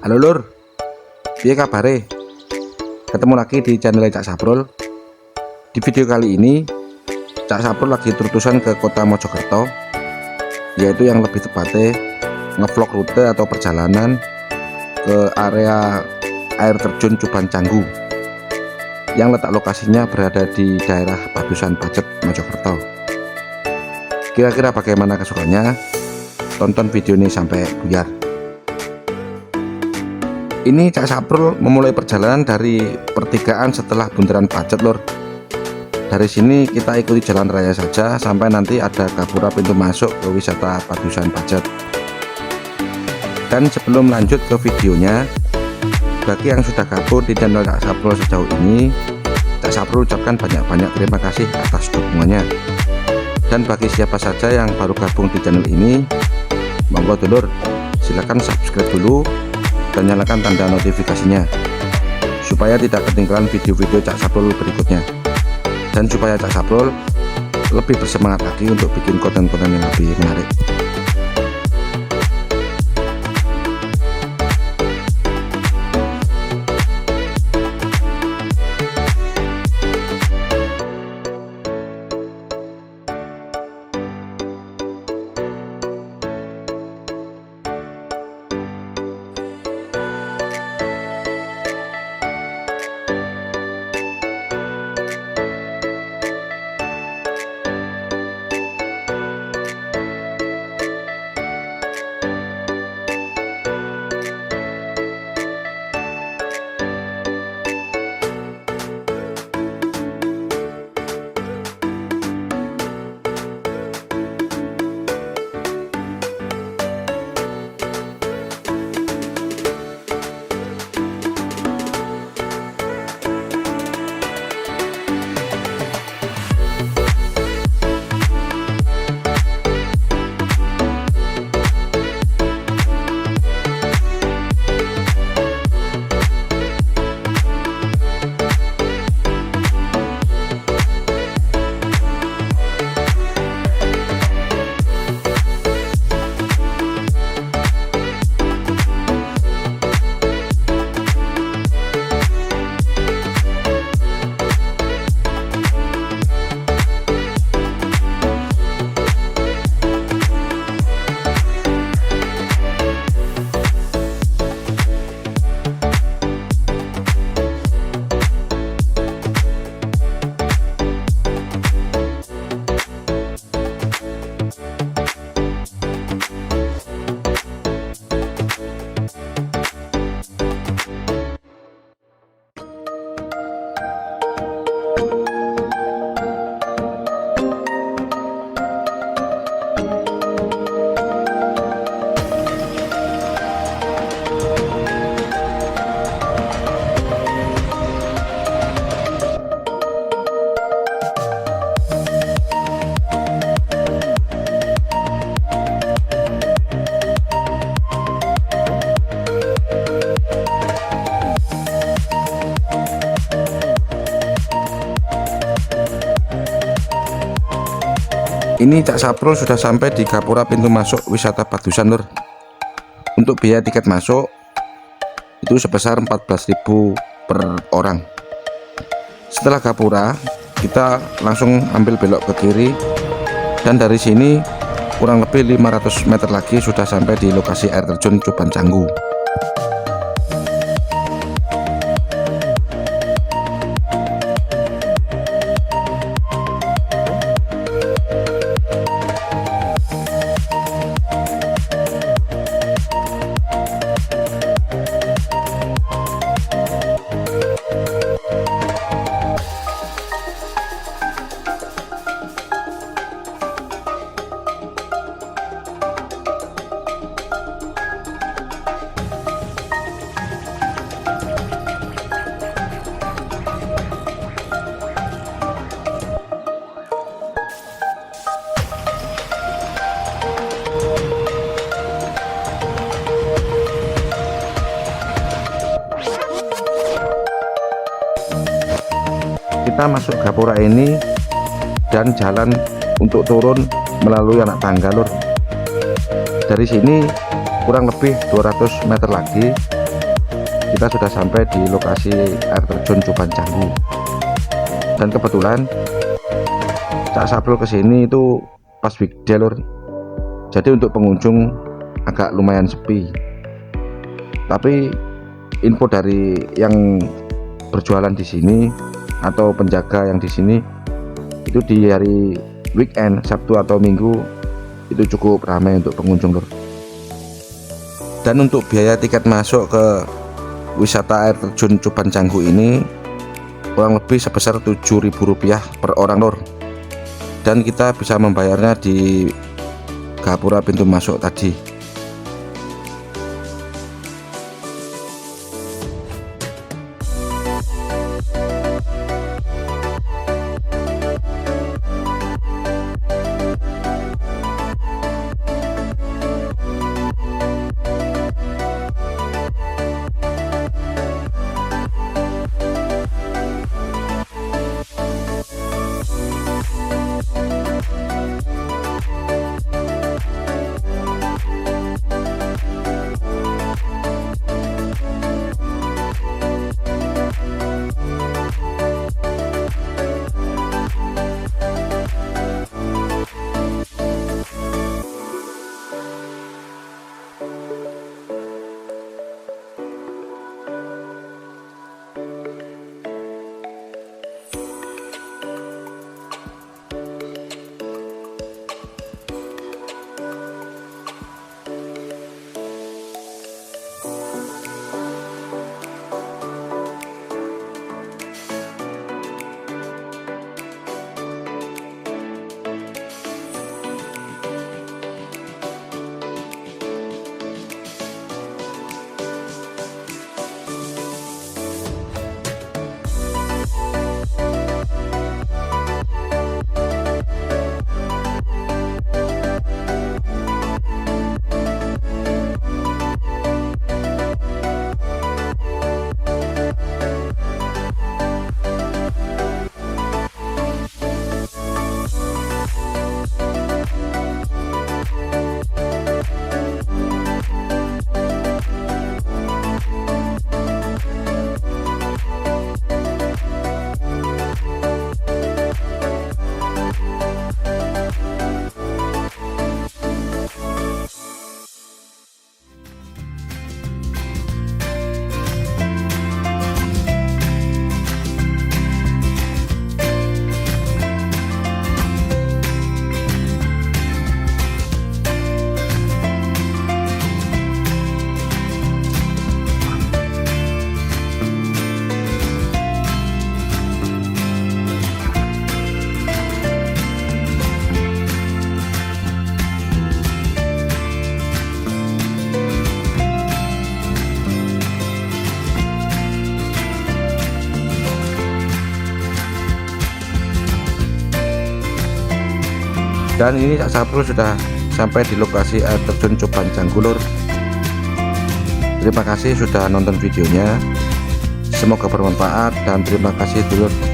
Halo lur, piye kabare? Ketemu lagi di channel Cak Saprul. Di video kali ini Cak Saprul lagi terutusan ke kota Mojokerto, yaitu yang lebih tepatnya ngevlog rute atau perjalanan ke area air terjun Cuban Canggu yang letak lokasinya berada di daerah Padusan Pacet, Mojokerto. Kira-kira bagaimana kesukaannya? Tonton video ini sampai buyar. Ini Cak Saprul memulai perjalanan dari pertigaan setelah bundaran Pacet lur. Dari sini kita ikuti jalan raya saja sampai nanti ada gapura pintu masuk ke wisata Padusan Pacet. Dan sebelum lanjut ke videonya, bagi yang sudah gabung di channel Cak Saprul sejauh ini, Cak Saprul ucapkan banyak-banyak terima kasih atas dukungannya. Dan bagi siapa saja yang baru gabung di channel ini, monggo dulur, silahkan subscribe dulu dan nyalakan tanda notifikasinya supaya tidak ketinggalan video-video Cak Saprul berikutnya, dan supaya Cak Saprul lebih bersemangat lagi untuk bikin konten-konten yang lebih menarik. Ini Cak Saprul sudah sampai di gapura pintu masuk wisata Padusan lur. Untuk biaya tiket masuk itu sebesar 14.000 per orang. Setelah gapura kita langsung ambil belok ke kiri, dan dari sini kurang lebih 500 meter lagi sudah sampai di lokasi air terjun Cuban Canggu. Kita masuk gapura ini dan jalan untuk turun melalui anak tangga lur. Dari sini kurang lebih 200 meter lagi kita sudah sampai di lokasi air terjun Coban Canggu. Dan kebetulan Cak Saprul kesini itu pas weekday lur. Jadi untuk pengunjung agak lumayan sepi. Tapi info dari yang berjualan di sini atau penjaga yang di sini itu di hari weekend, Sabtu atau Minggu itu cukup ramai untuk pengunjung lur. Dan untuk biaya tiket masuk ke wisata air terjun Coban Canggu ini kurang lebih sebesar Rp7.000 per orang lur. Dan kita bisa membayarnya di gapura pintu masuk tadi. Dan ini Cak Saprul sudah sampai di lokasi air terjun Coban Canggu lur. Terima kasih sudah nonton videonya, semoga bermanfaat dan terima kasih dulur.